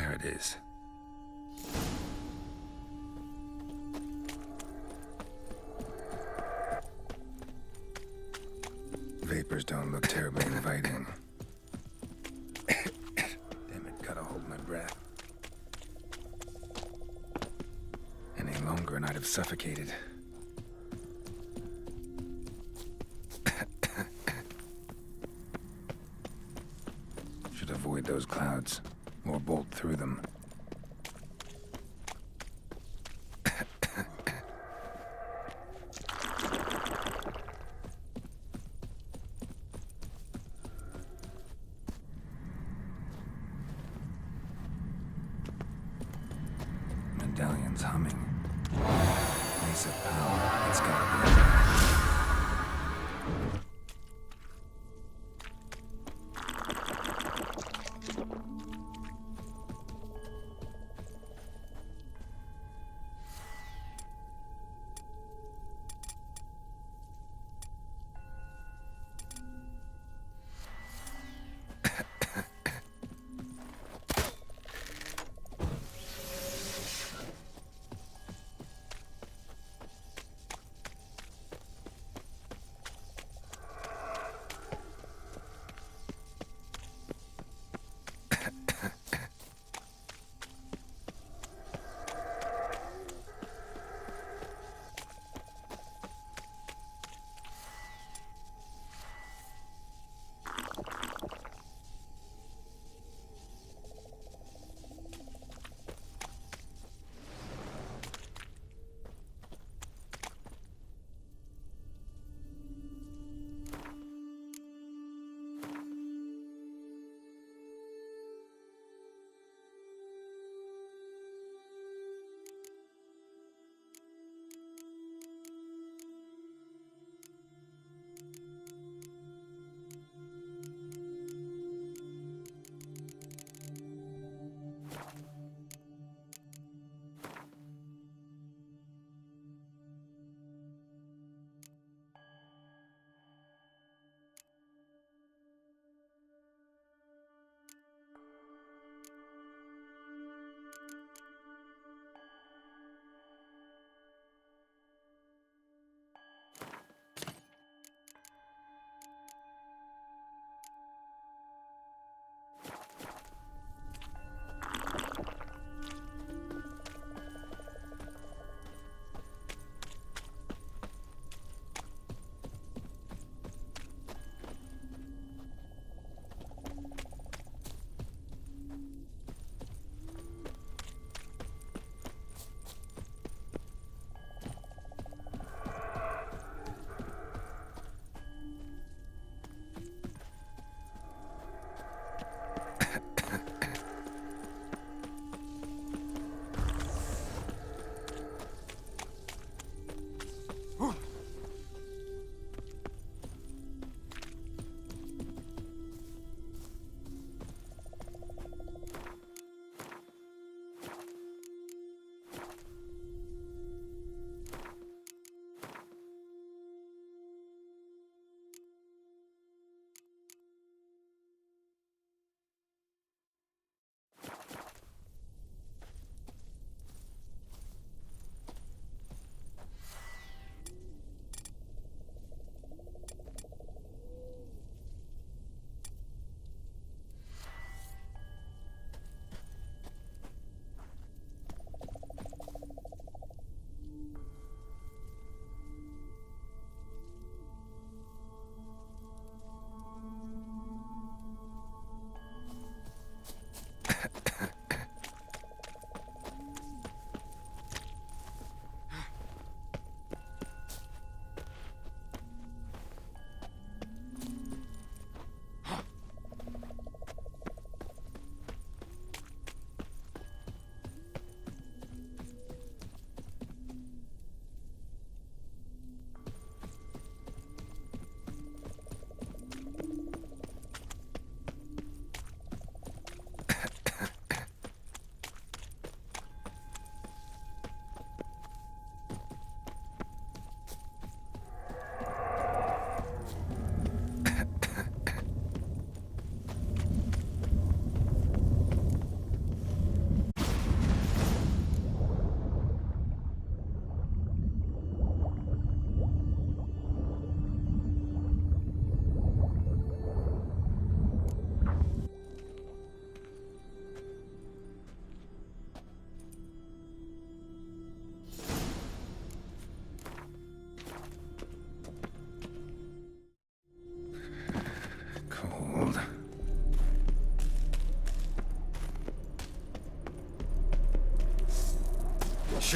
There it is. Vapors don't look terribly inviting. Damn it, gotta hold my breath. Any longer and I'd have suffocated. Should avoid those clouds, or bolt through them. Medallion's humming. Place of power. It's gotta be.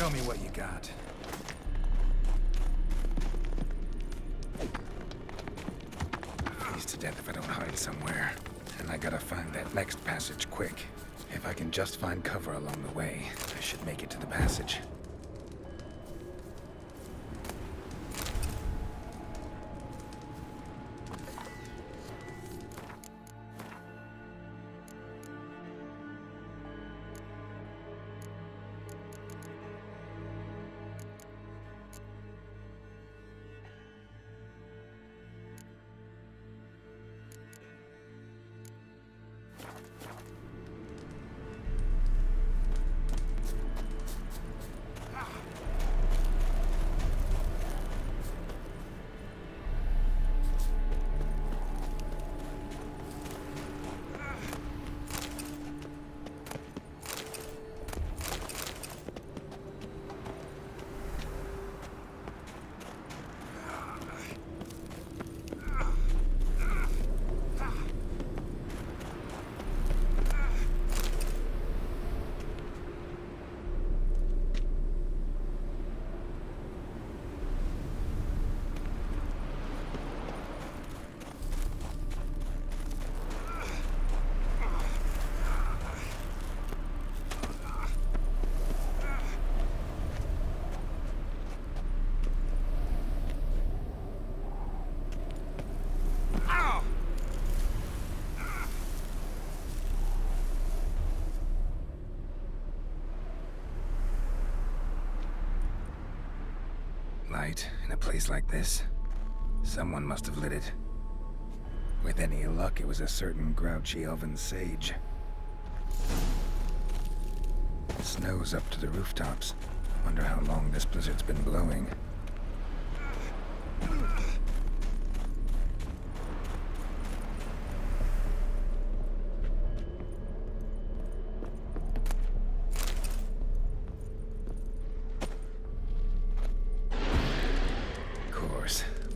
Show me what you got. Freeze to death if I don't hide somewhere. And I gotta find that next passage quick. If I can just find cover along the way, I should make it to the passage. Light in a place like this? Someone must have lit it. With any luck, it was a certain grouchy elven sage. Snow's up to the rooftops. Wonder how long this blizzard's been blowing.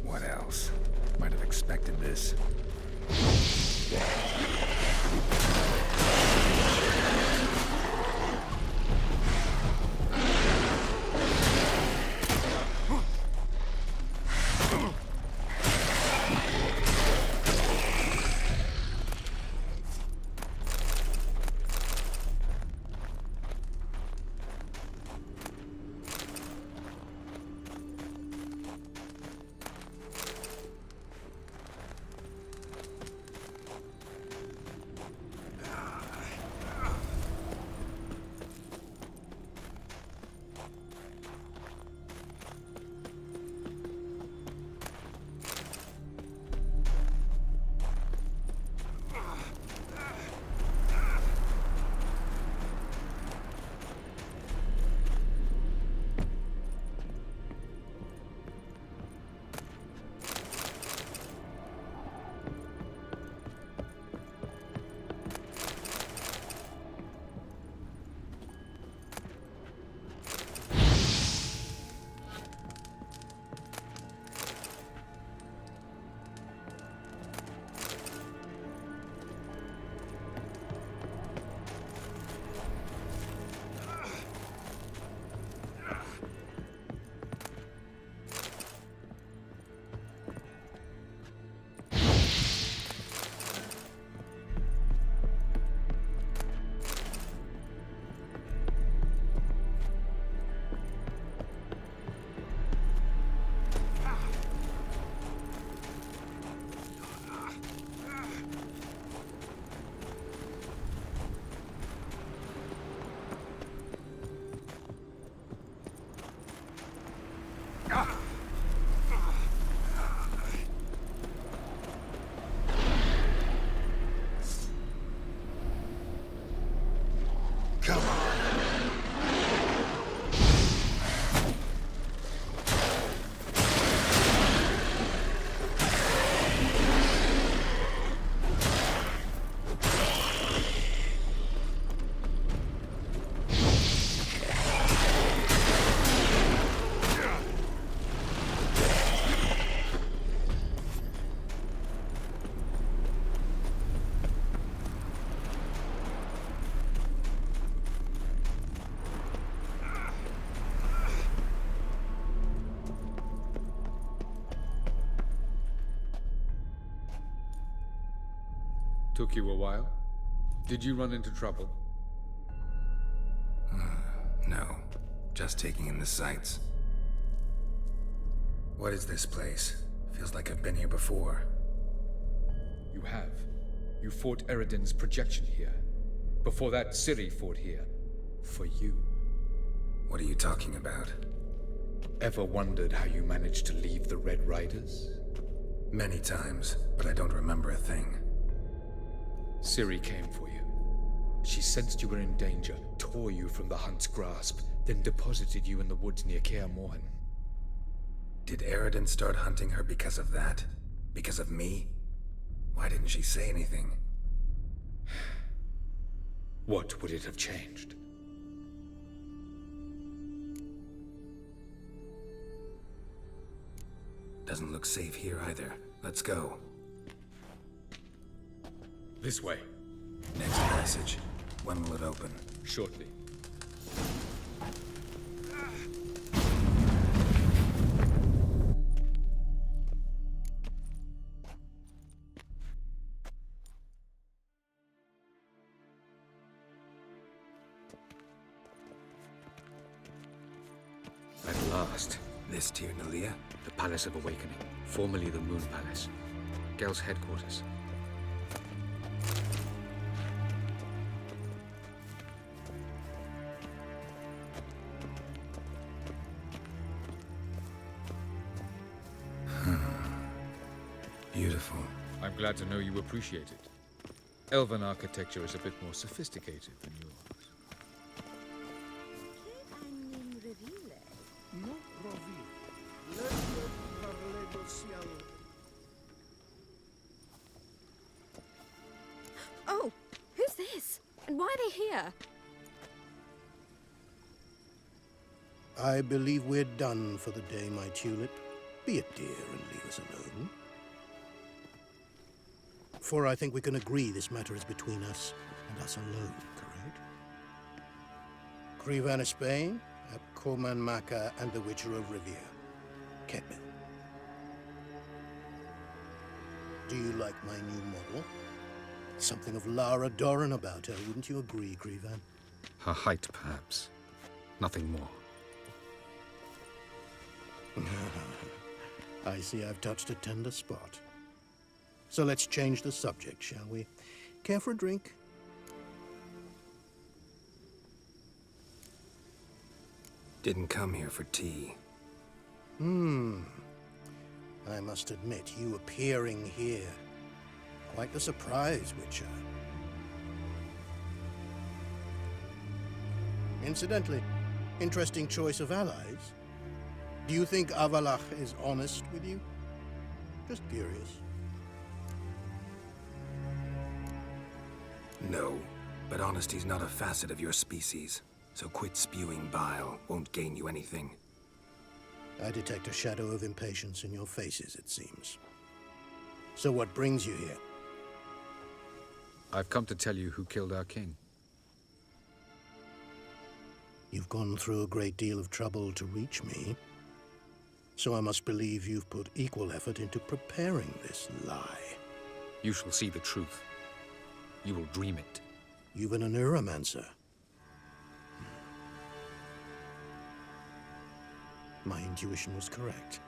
What else? Might have expected this. Took you a while? Did you run into trouble? No. Just taking in the sights. What is this place? Feels like I've been here before. You have. You fought Eridan's projection here. Before that, Ciri fought here. For you. What are you talking about? Ever wondered how you managed to leave the Red Riders? Many times, but I don't remember a thing. Ciri came for you. She sensed you were in danger, tore you from the Hunt's grasp, then deposited you in the woods near Kaer Morhen. Did Eridan start hunting her because of that? Because of me? Why didn't she say anything? What would it have changed? Doesn't look safe here either. Let's go. This way. Next passage. When will it open? Shortly. At last. This Tyr Nalia? The Palace of Awakening, formerly the Moon Palace. Gel's headquarters. Beautiful. I'm glad to know you appreciate it. Elven architecture is a bit more sophisticated than yours. Oh, who's this? And why are they here? I believe we're done for the day, my tulip. Be a dear and leave us alone. For I think we can agree this matter is between us and us alone, correct? Krivan of Spain, Abkoman Maka, and the Witcher of Rivia. Ketman. Do you like my new model? Something of Lara Doran about her, wouldn't you agree, Krivan? Her height, perhaps. Nothing more. I see I've touched a tender spot. So let's change the subject, shall we? Care for a drink? Didn't come here for tea. I must admit, you appearing here. Quite the surprise, Witcher. Incidentally, interesting choice of allies. Do you think Avalach is honest with you? Just curious. No, but honesty's not a facet of your species. So quit spewing bile. Won't gain you anything. I detect a shadow of impatience in your faces, it seems. So what brings you here? I've come to tell you who killed our king. You've gone through a great deal of trouble to reach me. So I must believe you've put equal effort into preparing this lie. You shall see the truth. You will dream it. You've been a neuromancer. My intuition was correct.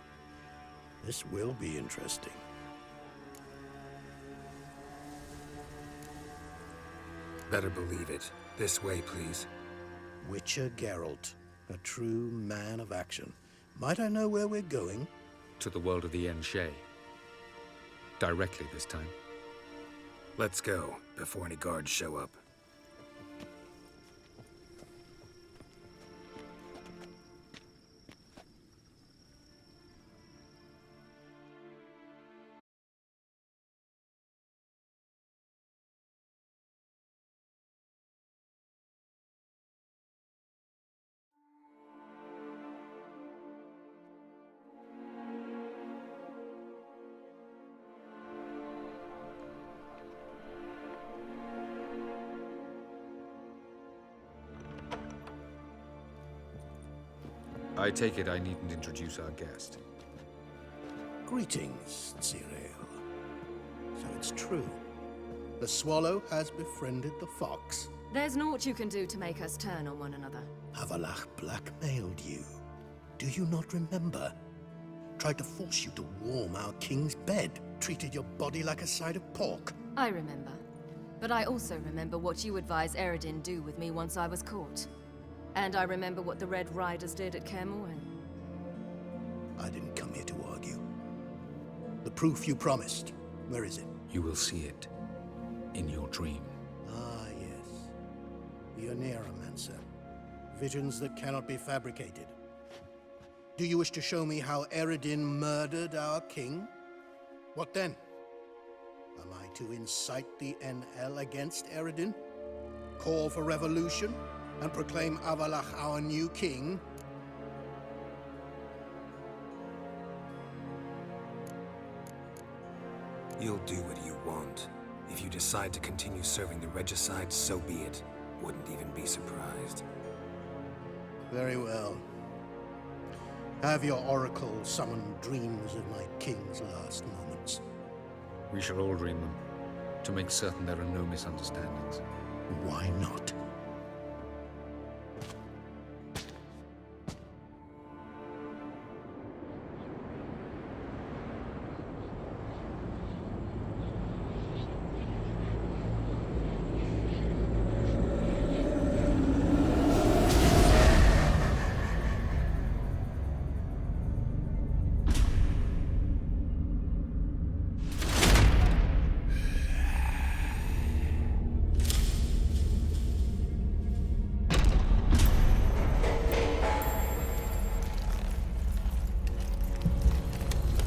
This will be interesting. Better believe it. This way, please. Witcher Geralt, a true man of action. Might I know where we're going? To the world of the Enshe. Directly this time. Let's go, before any guards show up. I take it I needn't introduce our guest. Greetings, Cyril. So it's true. The swallow has befriended the fox. There's naught you can do to make us turn on one another. Avalach blackmailed you. Do you not remember? Tried to force you to warm our king's bed. Treated your body like a side of pork. I remember. But I also remember what you advised Eredin do with me once I was caught. And I remember what the Red Riders did at Kaer Morhen. I didn't come here to argue. The proof you promised, where is it? You will see it in your dream. Ah, yes. The Oneiromancer. Visions that cannot be fabricated. Do you wish to show me how Eredin murdered our king? What then? Am I to incite the NL against Eredin? Call for revolution? And proclaim Avalach our new king? You'll do what you want. If you decide to continue serving the regicide, so be it. Wouldn't even be surprised. Very well. Have your oracle summon dreams of my king's last moments. We shall all dream them, to make certain there are no misunderstandings. Why not?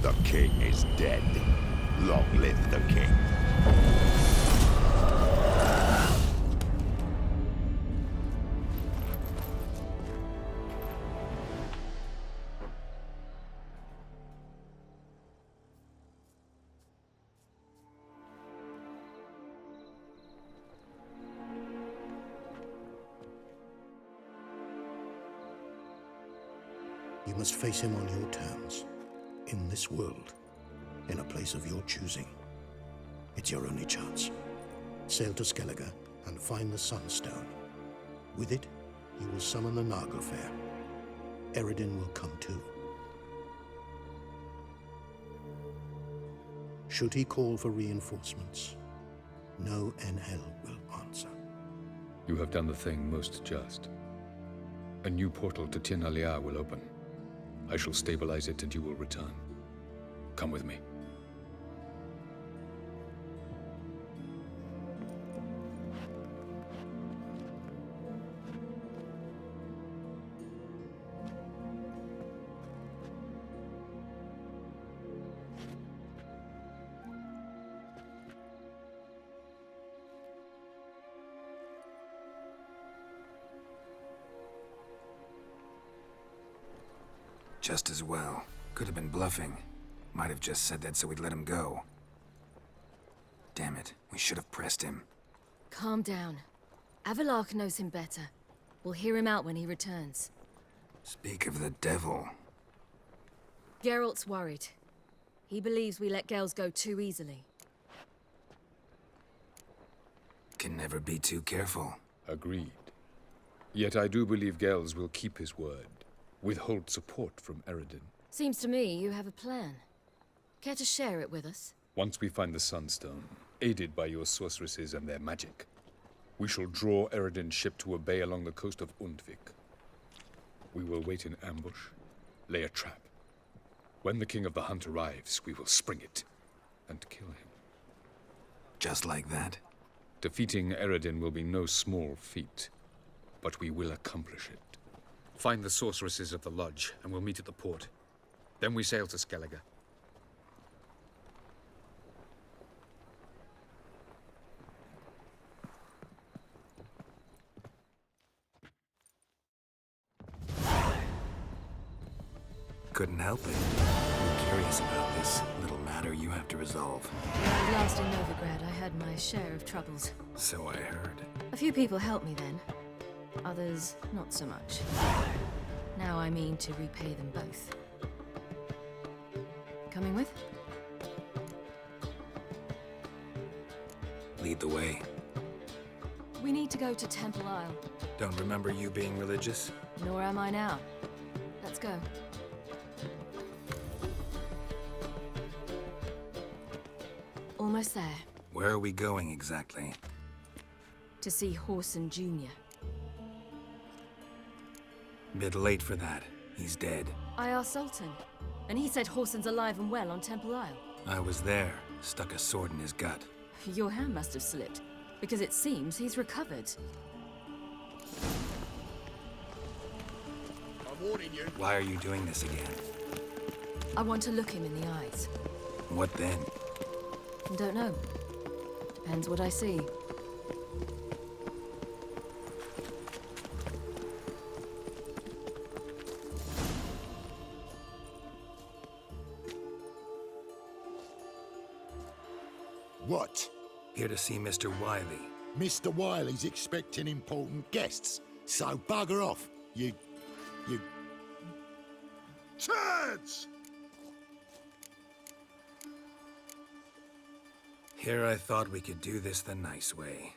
The king is dead. Long live the king. You must face him on your terms. In this world, in a place of your choosing. It's your only chance. Sail to Skellige and find the Sunstone. With it, you will summon the Naglfar. Eredin will come too. Should he call for reinforcements, no NL will answer. You have done the thing most just. A new portal to Tir Alia will open. I shall stabilize it and you will return. Come with me. Just as well. Could have been bluffing. Might have just said that so we'd let him go. Damn it, we should have pressed him. Calm down. Avalach knows him better. We'll hear him out when he returns. Speak of the devil. Geralt's worried. He believes we let Gels go too easily. Can never be too careful. Agreed. Yet I do believe Gels will keep his word. Withhold support from Eredin. Seems to me you have a plan. Care to share it with us? Once we find the Sunstone, aided by your sorceresses and their magic, we shall draw Eredin's ship to a bay along the coast of Undvik. We will wait in ambush, lay a trap. When the King of the Hunt arrives, we will spring it and kill him. Just like that? Defeating Eredin will be no small feat, but we will accomplish it. Find the sorceresses of the lodge, and we'll meet at the port. Then we sail to Skellige. Couldn't help it. I'm curious about this little matter you have to resolve. Last in Novigrad, I had my share of troubles. So I heard. A few people helped me then. Others, not so much. Now I mean to repay them both. Coming with? lead the way. We need to go to Temple Isle. Don't remember you being religious? Nor am I now. Let's go. Almost there. Where are we going exactly? To see Horson Jr. Bit late for that. He's dead. I asked Sultan, and he said Horson's alive and well on Temple Isle. I was there. Stuck a sword in his gut. Your hand must have slipped, because it seems he's recovered. I'm warning you. Why are you doing this again? I want to look him in the eyes. What then? Don't know. Depends what I see. What? Here to see Mr. Wiley. Mr. Wiley's expecting important guests, so bugger off, you... Turds! Here I thought we could do this the nice way.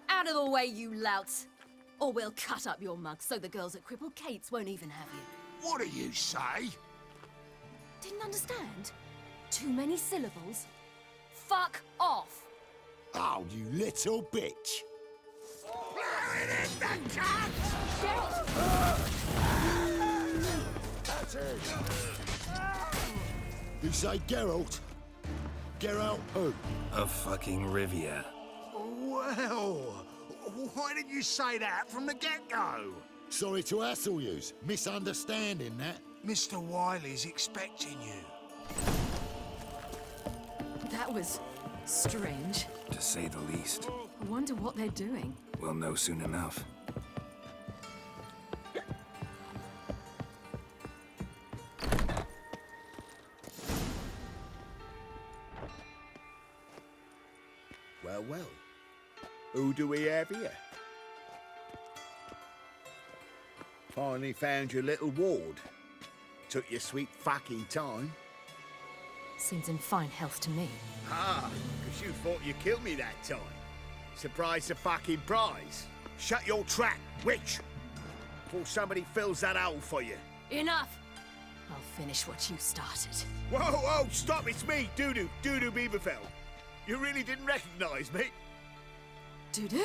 Out of the way, you louts! Or we'll cut up your mug so the girls at Cripple Kate's won't even have you. What do you say? Didn't understand? Too many syllables? Fuck off! Oh, you little bitch. That's it. You say Geralt? Geralt who? A fucking Rivia. Well, why didn't you say that from the get-go? Sorry to hassle yous. Misunderstanding that. Mr. Wiley's expecting you. That was strange. To say the least. I wonder what they're doing. We'll know soon enough. Well, well. Who do we have here? Finally found your little ward. Took your sweet fucking time. Seems in fine health to me. Ah, because you thought you killed me that time. Surprise the fucking prize. Shut your trap, witch! Before somebody fills that hole for you. Enough! I'll finish what you started. Whoa, whoa, stop, it's me, Doodoo Beaverfell. You really didn't recognize me? Dudu?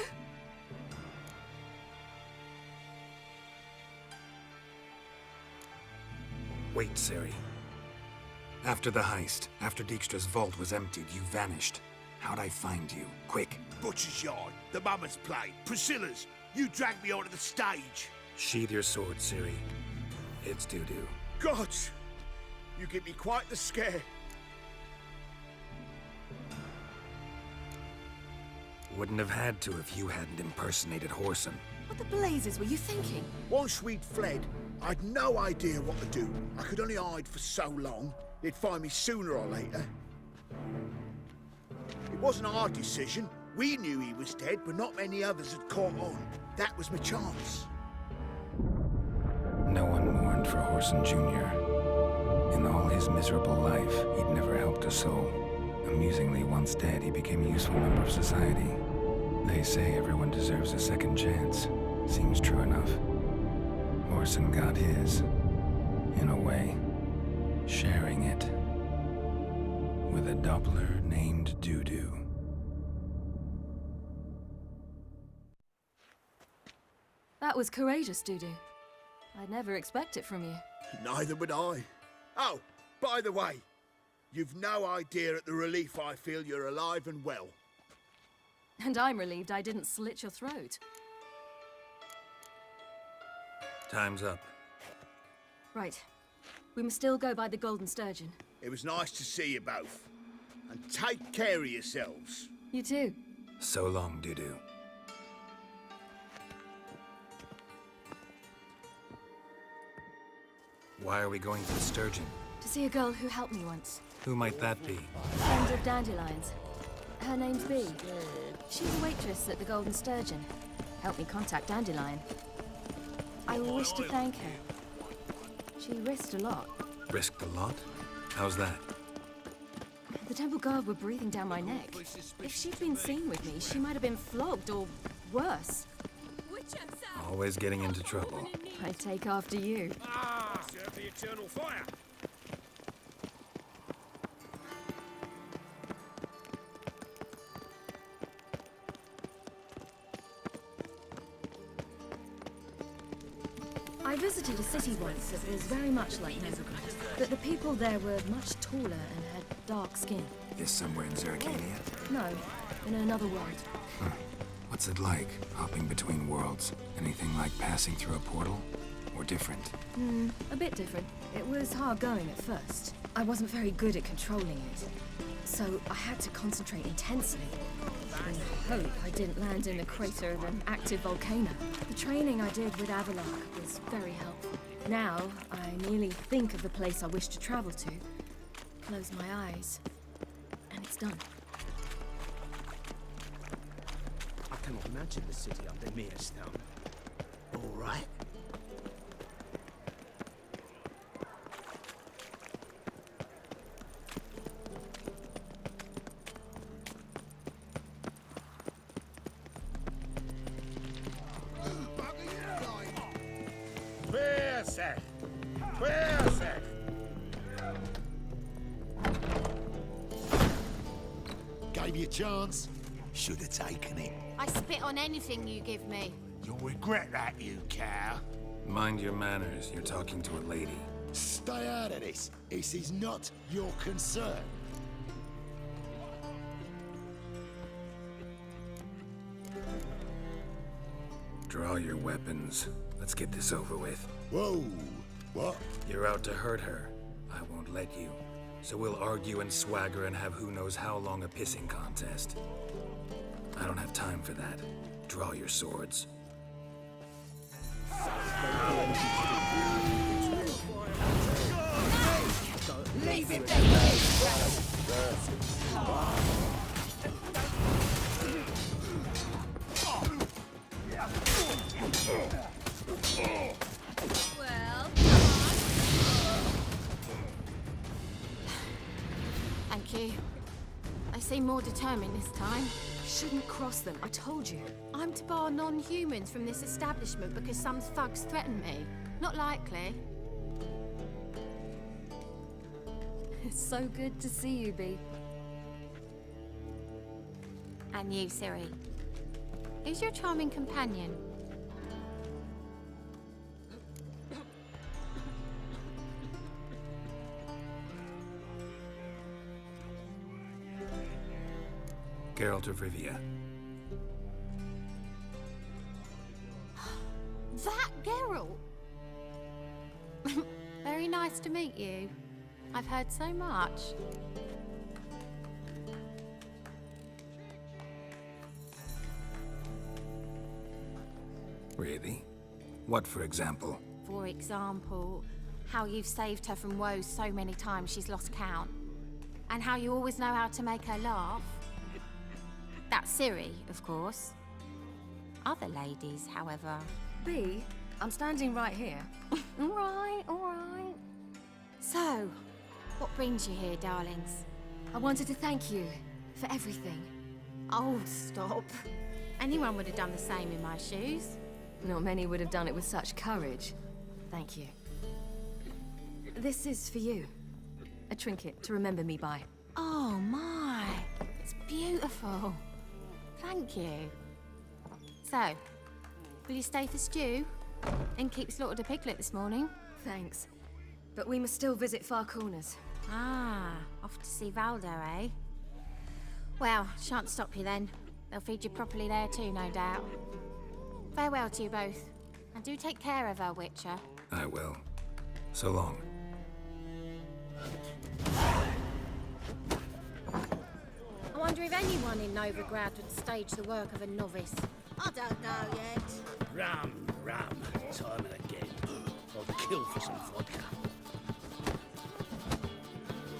Wait, Ciri. After the heist, after Dijkstra's vault was emptied, you vanished. How'd I find you? Quick. Butcher's Yard, the Mama's Play, Priscilla's. You dragged me onto the stage. Sheathe your sword, Ciri. It's Dudu. Gods! You give me quite the scare. Wouldn't have had to if you hadn't impersonated Horson. What the blazes were you thinking? Once we'd fled, I'd no idea what to do. I could only hide for so long. They'd find me sooner or later. It wasn't our decision. We knew he was dead, but not many others had caught on. That was my chance. No one mourned for Horson Jr. In all his miserable life, he'd never helped a soul. Amusingly, once dead, he became a useful member of society. They say everyone deserves a second chance. Seems true enough. Horson got his, in a way, sharing it with a Doppler named Dudu. That was courageous, Dudu. I'd never expect it from you. Neither would I. Oh, by the way, you've no idea at the relief I feel you're alive and well. And I'm relieved I didn't slit your throat. Time's up. Right. We must still go by the Golden Sturgeon. It was nice to see you both. And take care of yourselves. You too. So long, Dudu. Why are we going to the Sturgeon? To see a girl who helped me once. Who might that be? Friend of Dandelion's. Her name's Bee. She's a waitress at the Golden Sturgeon. Helped me contact Dandelion. I wish to thank her. She risked a lot. Risked a lot? How's that? The temple guard were breathing down my neck. If she'd been seen with me, she might have been flogged or worse. Always getting into trouble. I take after you. Serve the eternal fire. I visited a city once that was very much like Novigrad, but the people there were much taller and had dark skin. Is somewhere in Zeracania? No, in another world. What's it like, hopping between worlds? Anything like passing through a portal? Or different? A bit different. It was hard going at first. I wasn't very good at controlling it, so I had to concentrate intensely. And hope I didn't land in the crater of an active volcano. The training I did with Avalark was very helpful. Now, I merely think of the place I wish to travel to, close my eyes, and it's done. I cannot imagine the city under Mirstone. All right. Gave you a chance. Should have taken it. I spit on anything you give me. You'll regret that, you cow. Mind your manners, you're talking to a lady. Stay out of this. This is not your concern. Draw your weapons. Let's get this over with. Whoa. What? You're out to hurt her. I won't let you. So we'll argue and swagger and have who knows how long a pissing contest. I don't have time for that. Draw your swords. Leave it there! Well, thank you. They seem more determined this time. Shouldn't cross them, I told you. I'm to bar non-humans from this establishment because some thugs threaten me. Not likely. It's so good to see you, Bee. And you, Ciri. Who's your charming companion? Geralt of Rivia. That Geralt! Very nice to meet you. I've heard so much. Really? What, for example? For example, how you've saved her from woes so many times she's lost count. And how you always know how to make her laugh. That's Ciri, of course. Other ladies, however... Bee, I'm standing right here. All right, all right. So, what brings you here, darlings? I wanted to thank you for everything. Oh, stop. Anyone would have done the same in my shoes. Not many would have done it with such courage. Thank you. This is for you. A trinket to remember me by. Oh, my. It's beautiful. Thank you. So, will you stay for stew? And keep slaughtered a piglet this morning? Thanks. But we must still visit Far Corners. Ah, off to see Valdo, eh? Well, shan't stop you then. They'll feed you properly there too, no doubt. Farewell to you both. And do take care of her, Witcher. I will. So long. I wonder if anyone in Novigrad would stage the work of a novice. I don't know yet. Rum, time and again. I'd kill for some vodka.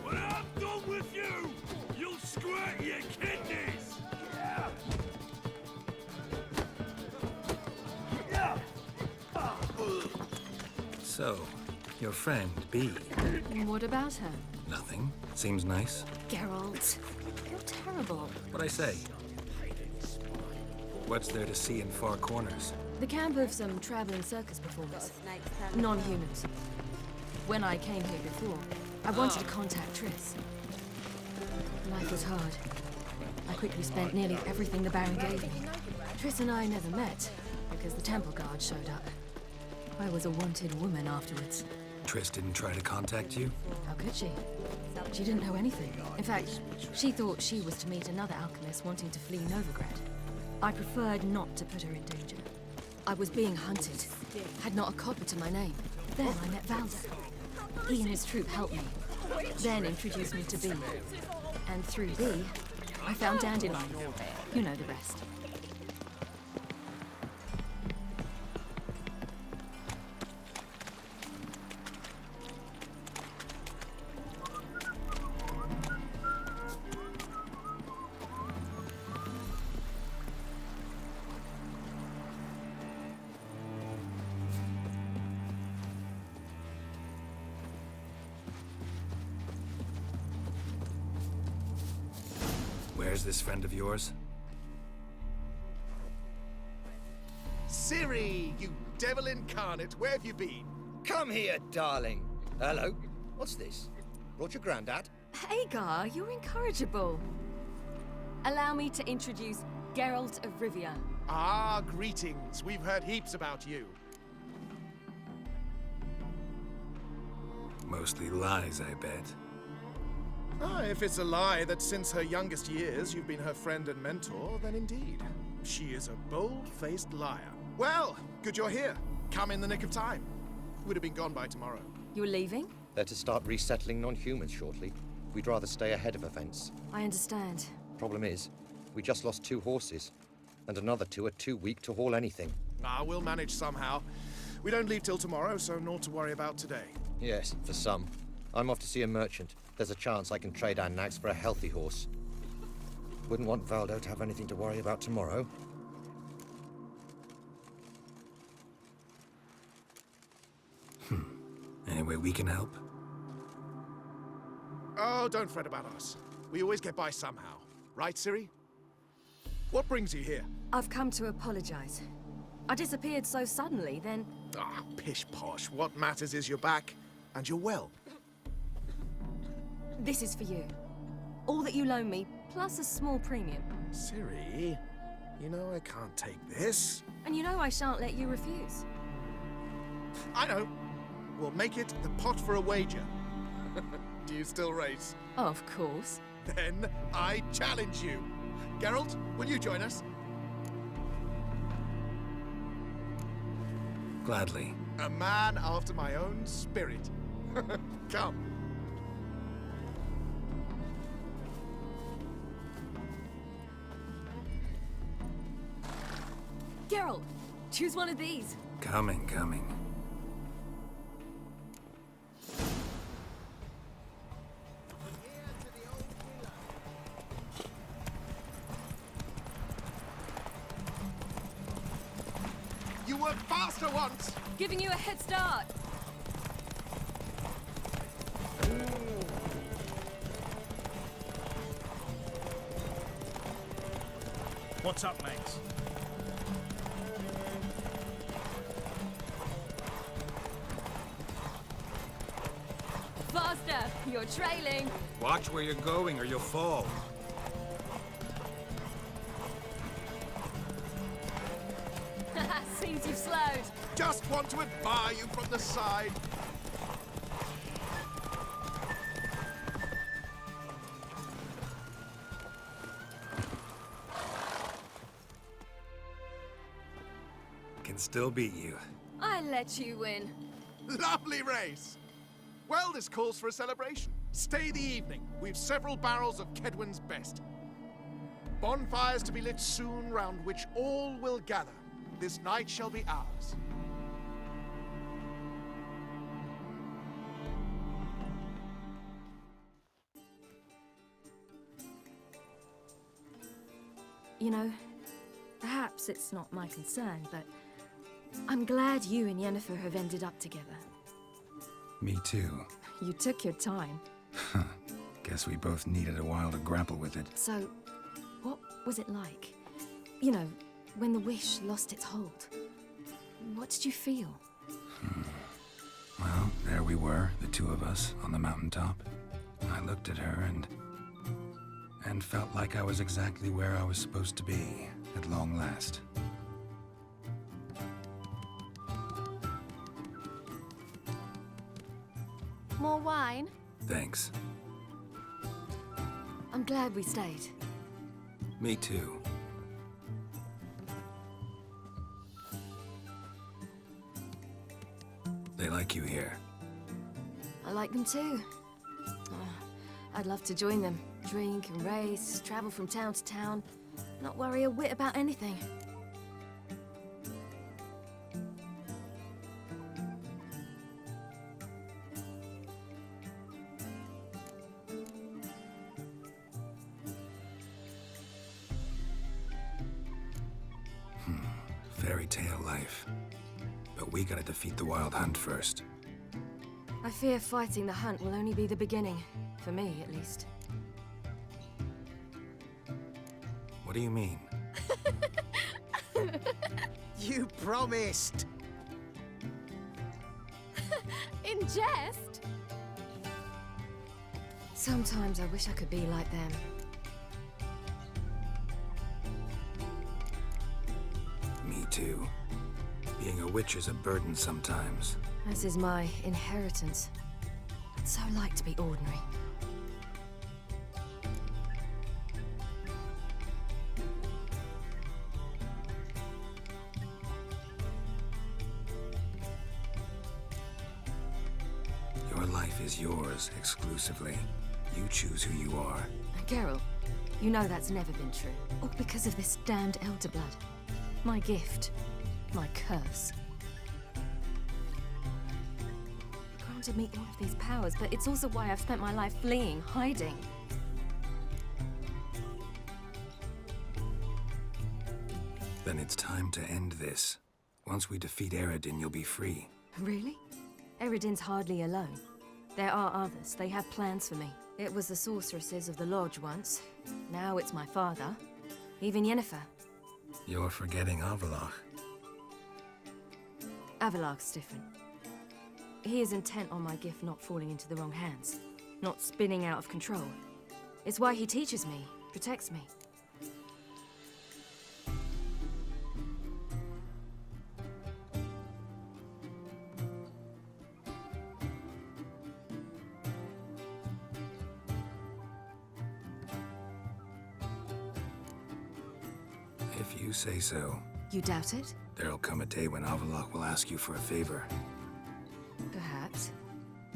When I'm done with you, you'll squirt your kidneys! Yeah! So, your friend, Bee. And what about her? Nothing. Seems nice. Geralt, you're terrible. What'd I say? What's there to see in far corners? The camp of some traveling circus performers. Non-humans. When I came here before, I wanted to contact Triss. Life was hard. I quickly spent nearly everything the Baron gave me. Triss and I never met, because the temple guard showed up. I was a wanted woman afterwards. Triss didn't try to contact you? How could she? She didn't know anything. In fact, she thought she was to meet another alchemist wanting to flee Novigrad. I preferred not to put her in danger. I was being hunted. Had not a copper to my name. Then I met Valda. He and his troop helped me. Then introduced me to B. And through B, I found Dandelion. You know the rest. Where's this friend of yours? Ciri, you devil incarnate, where have you been? Come here, darling. Hello. What's this? Brought your granddad? Hagar, you're incorrigible. Allow me to introduce Geralt of Rivia. Ah, greetings. We've heard heaps about you. Mostly lies, I bet. Ah, if it's a lie that since her youngest years you've been her friend and mentor, then indeed. She is a bold-faced liar. Well, good you're here. Come in the nick of time. Would have been gone by tomorrow. You're leaving? They're to start resettling non-humans shortly. We'd rather stay ahead of events. I understand. Problem is, we just lost 2 horses, and another 2 are too weak to haul anything. Ah, we'll manage somehow. We don't leave till tomorrow, so naught to worry about today. Yes, for some. I'm off to see a merchant. There's a chance I can trade our nags for a healthy horse. Wouldn't want Valdo to have anything to worry about tomorrow. Any way we can help? Oh, don't fret about us. We always get by somehow. Right, Ciri? What brings you here? I've come to apologize. I disappeared so suddenly, then... Ah, pish-posh. What matters is you're back, and you're well. This is for you. All that you loan me, plus a small premium. Ciri, you know I can't take this. And you know I shan't let you refuse. I know. We'll make it the pot for a wager. Do you still race? Of course. Then I challenge you. Geralt, will you join us? Gladly. A man after my own spirit. Come. Geralt, choose one of these. Coming. You were faster once! Giving you a head start. What's up, mates? Faster, you're trailing. Watch where you're going or you'll fall. Seems you've slowed. Just want to admire you from the side. Can still beat you. I let you win. Lovely race! Well, this calls for a celebration. Stay the evening. We've several barrels of Kedwen's best. Bonfires to be lit soon, round which all will gather. This night shall be ours. You know, perhaps it's not my concern, but I'm glad you and Yennefer have ended up together. Me too. You took your time. Guess we both needed a while to grapple with it. So, what was it like? You know, when the wish lost its hold. What did you feel? Well, there we were, the two of us, on the mountaintop. I looked at her and felt like I was exactly where I was supposed to be, at long last. More wine? Thanks. I'm glad we stayed. Me too. They like you here. I like them too. I'd love to join them. Drink and race, travel from town to town. Not worry a whit about anything. Fairy tale life. But we gotta defeat the Wild Hunt first. I fear fighting the hunt will only be the beginning. For me, at least. What do you mean? You promised! In jest? Sometimes I wish I could be like them. Me too. Being a witch is a burden sometimes. As is my inheritance. I'd so like to be ordinary. Your life is yours exclusively. You choose who you are. Geralt, you know that's never been true. All because of this damned Elder Blood. My gift. My curse. It granted me all of these powers, but it's also why I've spent my life fleeing, hiding. Then it's time to end this. Once we defeat Eredin, you'll be free. Really? Eredin's hardly alone. There are others. They have plans for me. It was the sorceresses of the Lodge once. Now it's my father. Even Yennefer. You're forgetting Avallac'h. Avallac'h's different. He is intent on my gift not falling into the wrong hands. Not spinning out of control. It's why he teaches me, protects me. If you say so. You doubt it? There'll come a day when Avallac'h will ask you for a favor. Perhaps.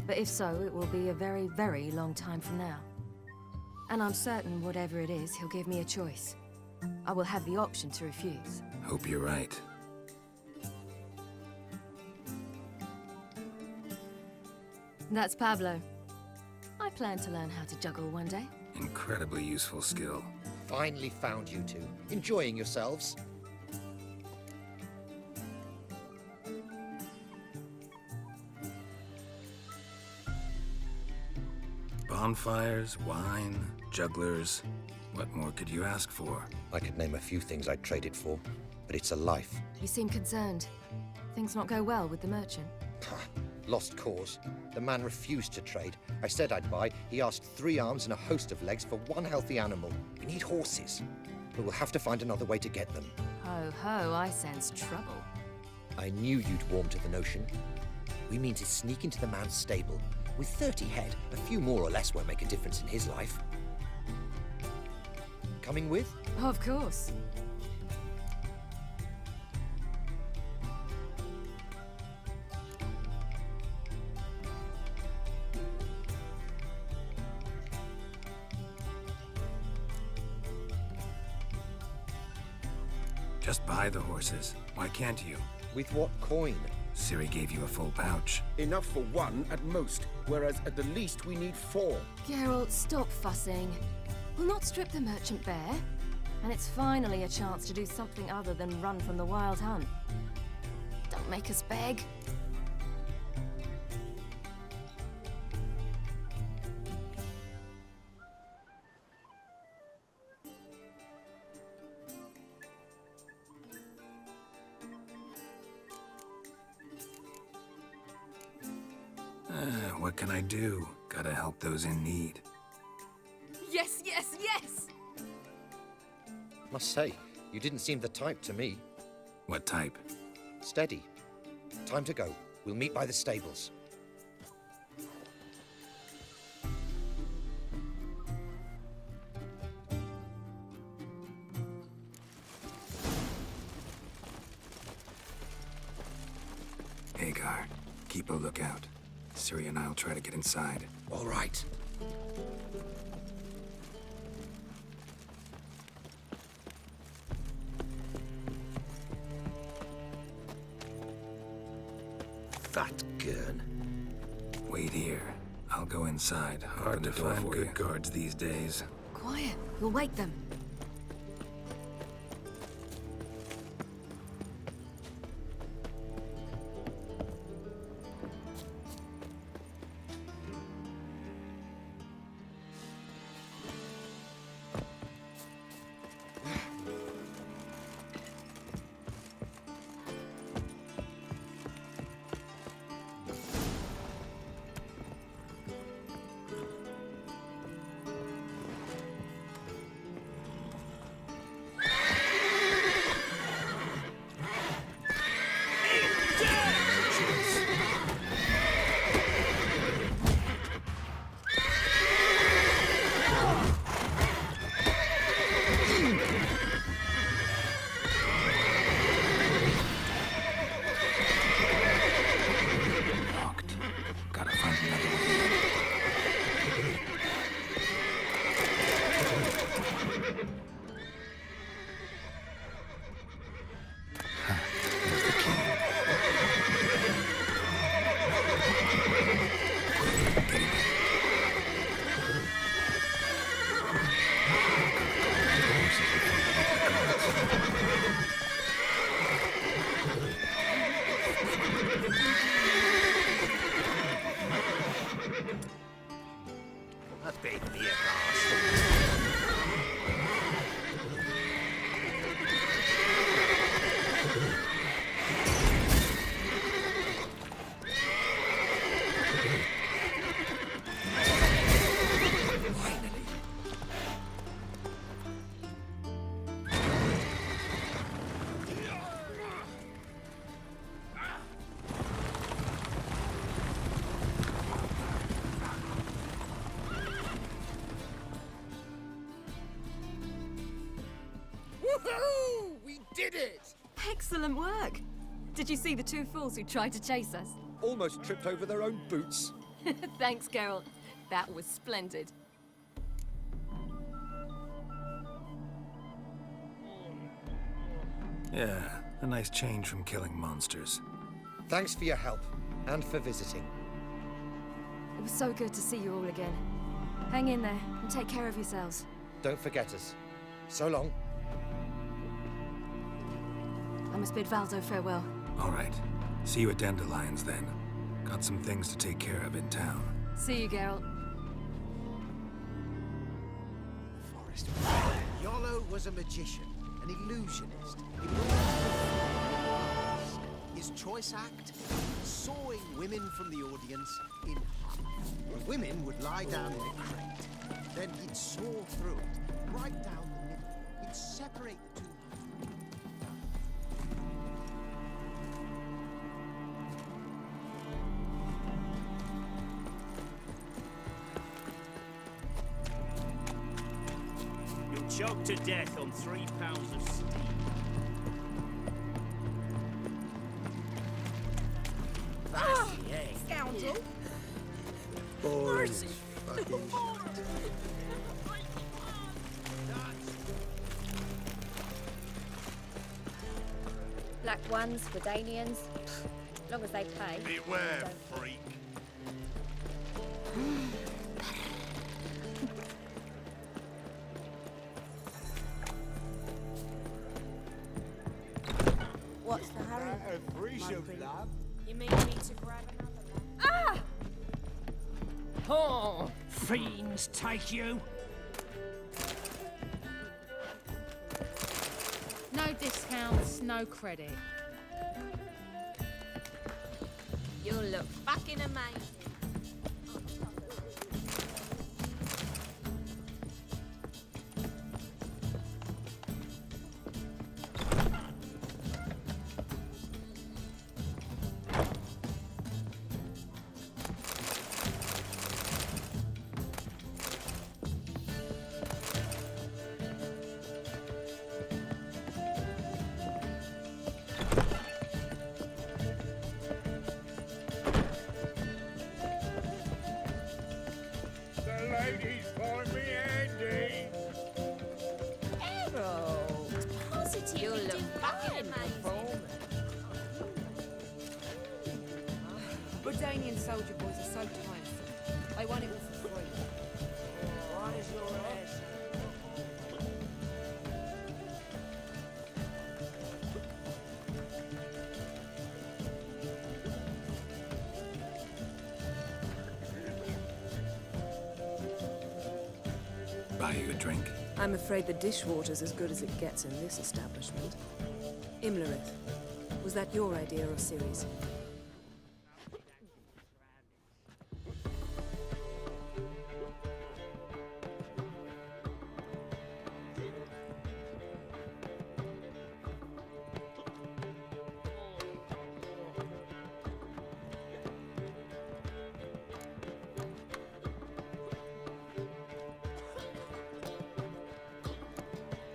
But if so, it will be a very, very long time from now. And I'm certain whatever it is, he'll give me a choice. I will have the option to refuse. Hope you're right. That's Pablo. I plan to learn how to juggle one day. Incredibly useful skill. Finally found you two. Enjoying yourselves? Bonfires, wine, jugglers. What more could you ask for? I could name a few things I'd trade it for, but it's a life. You seem concerned. Things not go well with the merchant. Lost cause. The man refused to trade. I said I'd buy. He asked 3 arms and a host of legs for 1 healthy animal. We need horses, but we'll have to find another way to get them. Ho ho, I sense trouble. I knew you'd warm to the notion. We mean to sneak into the man's stable. With 30 head, a few more or less won't make a difference in his life. Coming with? Of course. Just buy the horses. Why can't you? With what coin? Ciri gave you a full pouch. Enough for 1 at most, whereas at the least we need 4. Geralt, stop fussing. We'll not strip the merchant bare. And it's finally a chance to do something other than run from the Wild Hunt. Don't make us beg. what can I do? Gotta help those in need. Yes, yes, yes! Must say, you didn't seem the type to me. What type? Steady. Time to go. We'll meet by the stables. Hagar, keep a lookout. Ciri and I'll try to get inside. All right. Fat gurn. Wait here. I'll go inside. Hard to find good guards these days. Quiet, you'll wake them. Locked. Gotta find another way. There's the key. Getting it. A big beer glass. Woohoo! We did it! Excellent work! Did you see the two fools who tried to chase us? Almost tripped over their own boots. Thanks, Geralt. That was splendid. Yeah, a nice change from killing monsters. Thanks for your help and for visiting. It was so good to see you all again. Hang in there and take care of yourselves. Don't forget us. So long. I must bid Valdo farewell. All right. See you at Dandelions then. Got some things to take care of in town. See you, Geralt. Forest. Yolo was a magician, an illusionist. His choice act? Sawing women from the audience in half. The women would lie down in a crate. Then he'd saw through it, right down the middle. He'd separate the two. You'll choke to death on 3 pounds of steam. That's the egg. Scoundrel! Boring. Fucking. Black ones, Redanians, long as they pay. Beware, freak. What's the hurry? You mean me to grab another one? Oh, fiends take you! No discounts, no credit. You'll look fucking amazing. ladies find me handy. Harold, positive. You look fucking amazing. Bredanian soldier boys are so tiresome. I want it all for free. What is your ass? Buy you a drink? I'm afraid the dishwater's as good as it gets in this establishment. Imlerith, was that your idea or Ciri's?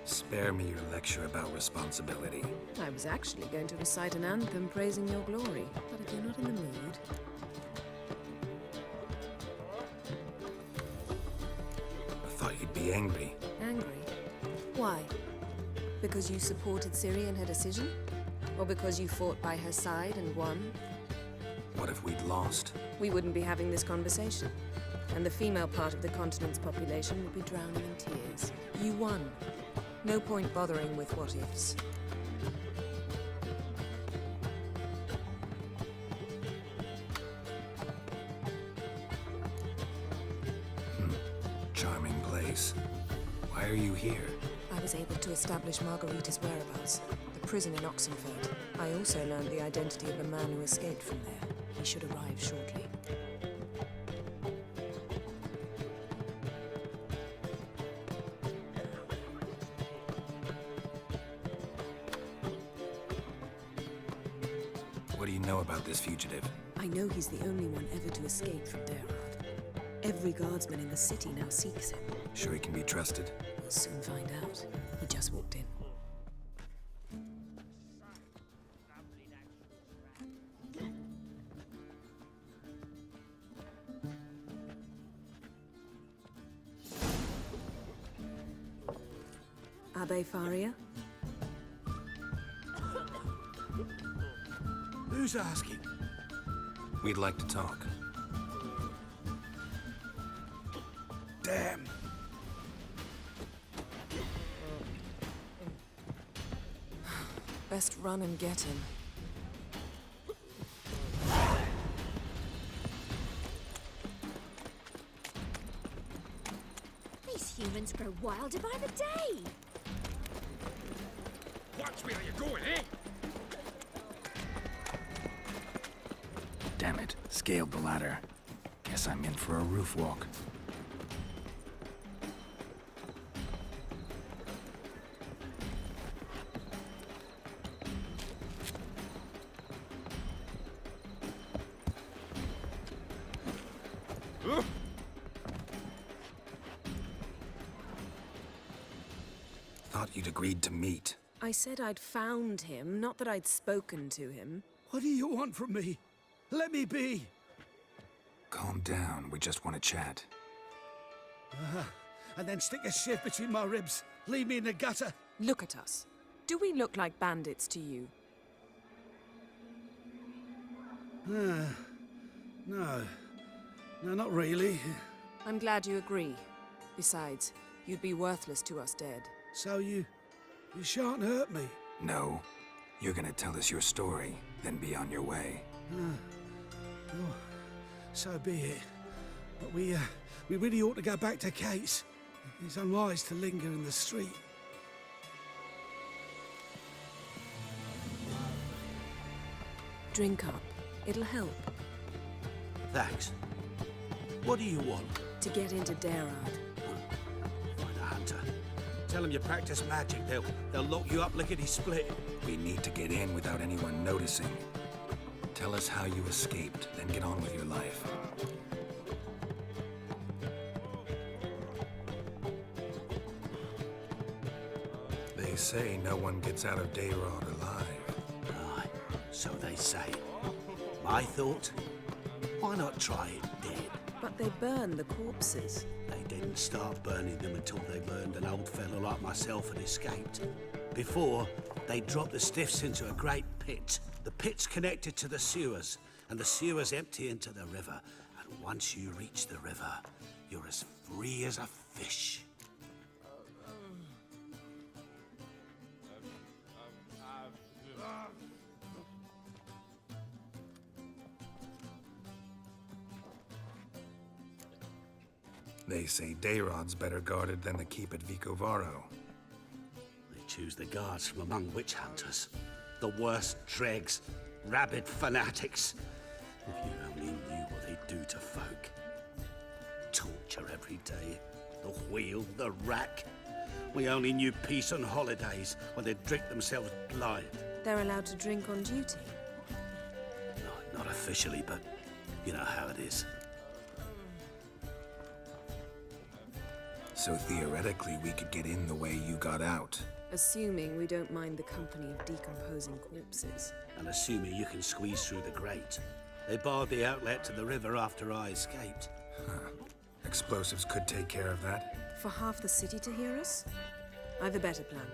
Spare me your lecture about responsibility. I was actually going to recite an anthem praising your glory, but if you're not in the mood... I thought you'd be angry. Angry? Why? Because you supported Ciri in her decision? Or because you fought by her side and won? What if we'd lost? We wouldn't be having this conversation. And the female part of the continent's population would be drowning in tears. You won. No point bothering with what-ifs. Charming place. Why are you here? I was able to establish Margarita's whereabouts, the prison in Oxenford. I also learned the identity of the man who escaped from there. He should arrive shortly. What do you know about this fugitive? I know he's the only one ever to escape from Derard. Every guardsman in the city now seeks him. Sure he can be trusted? We'll soon find out. He just walked in. Abbe Faria? Who's asking? We'd like to talk. Damn. Best run and get him. These humans grow wilder by the day. Watch where you're going, eh? Damn it. Scaled the ladder. Guess I'm in for a roof walk. Thought you'd agreed to meet. I said I'd found him, not that I'd spoken to him. What do you want from me? Let me be. Calm down. We just want to chat. And then stick a shiv between my ribs. Leave me in the gutter. Look at us. Do we look like bandits to you? No. No, not really. I'm glad you agree. Besides, you'd be worthless to us dead. So you shan't hurt me. No. You're gonna tell us your story, then be on your way. Oh, so be it. But we really ought to go back to Kate's. It's unwise to linger in the street. Drink up. It'll help. Thanks. What do you want? To get into Derard. Find a hunter. Tell them you practice magic. They'll lock you up lickety-split. We need to get in without anyone noticing. Tell us how you escaped, then get on with your life. They say no one gets out of Dayrod alive. Aye, so they say. My thought? Why not try it dead? But they burn the corpses. They did didn't start burning them until they learned an old fellow like myself had escaped. Before, they dropped the stiffs into a great pit. The pit's connected to the sewers, and the sewers empty into the river. And once you reach the river, you're as free as a fish. They say Dayrod's better guarded than the keep at Vicovaro. They choose the guards from among witch hunters. The worst dregs, rabid fanatics. If you only knew what they do to folk. Torture every day. The wheel, the rack. We only knew peace on holidays when they'd drink themselves blind. They're allowed to drink on duty? No, not officially, but you know how it is. So theoretically, we could get in the way you got out. Assuming we don't mind the company of decomposing corpses. And assuming you can squeeze through the grate. They barred the outlet to the river after I escaped. Huh. Explosives could take care of that. For half the city to hear us? I've a better plan.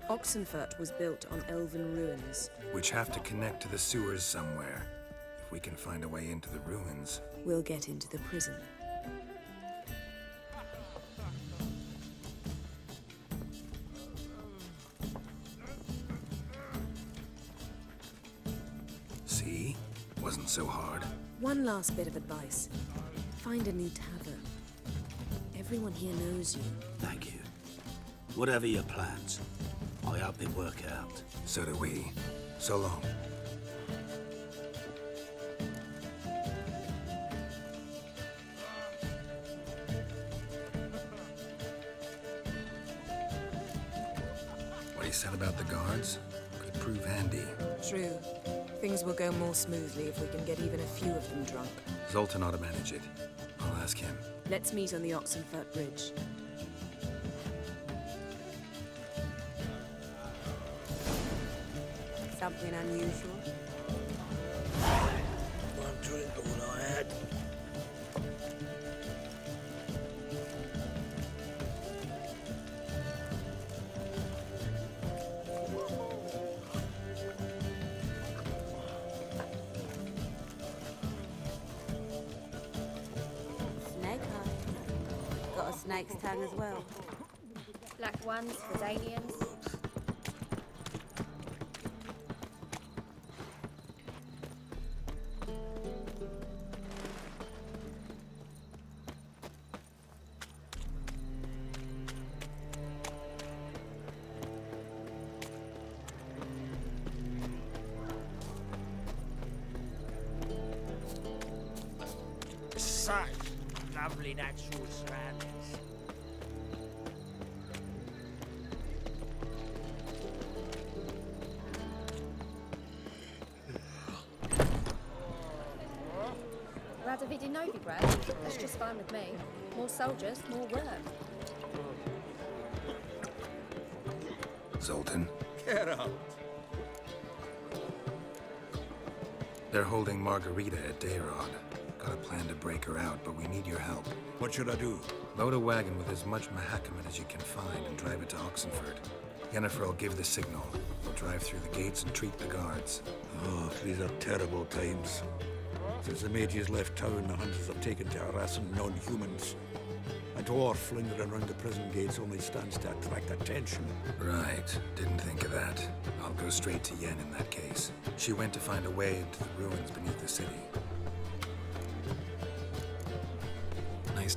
Oxenfurt was built on elven ruins. Which have to connect to the sewers somewhere. If we can find a way into the ruins. We'll get into the prison. See? Wasn't so hard. One last bit of advice. Find a new tavern. Everyone here knows you. Thank you. Whatever your plans, I hope they work out. So do we. So long. What he said about the guards could prove handy. True. Things will go more smoothly if we can get even a few of them drunk. Zoltan ought to manage it. I'll ask him. Let's meet on the Oxenfurt Bridge. Something unusual? One drink all I had. Snake eye. Got a snake's tongue as well. Black ones for Danians. Such lovely natural surroundings. Radovidi Novigrad. That's just fine with me. More soldiers, more work. Zoltan. Get out. They're holding Margarita at Dayrod. Got a plan to break her out, but we need your help. What should I do? Load a wagon with as much Mahakamat as you can find and drive it to Oxenfurt. Yennefer will give the signal. We'll drive through the gates and treat the guards. Oh, these are terrible times. Since the mages left town, the hunters have taken to harassing non-humans. A dwarf lingering around the prison gates only stands to attract attention. Right. Didn't think of that. I'll go straight to Yen in that case. She went to find a way into the ruins beneath the city. Nice.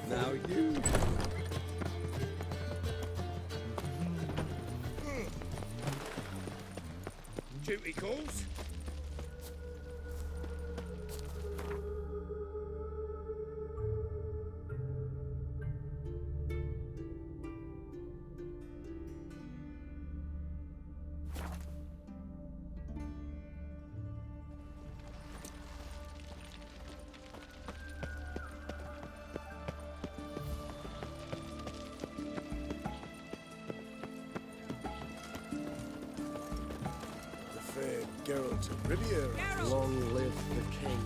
Now you. Duty calls? Geralt of Riviera. Long live the king.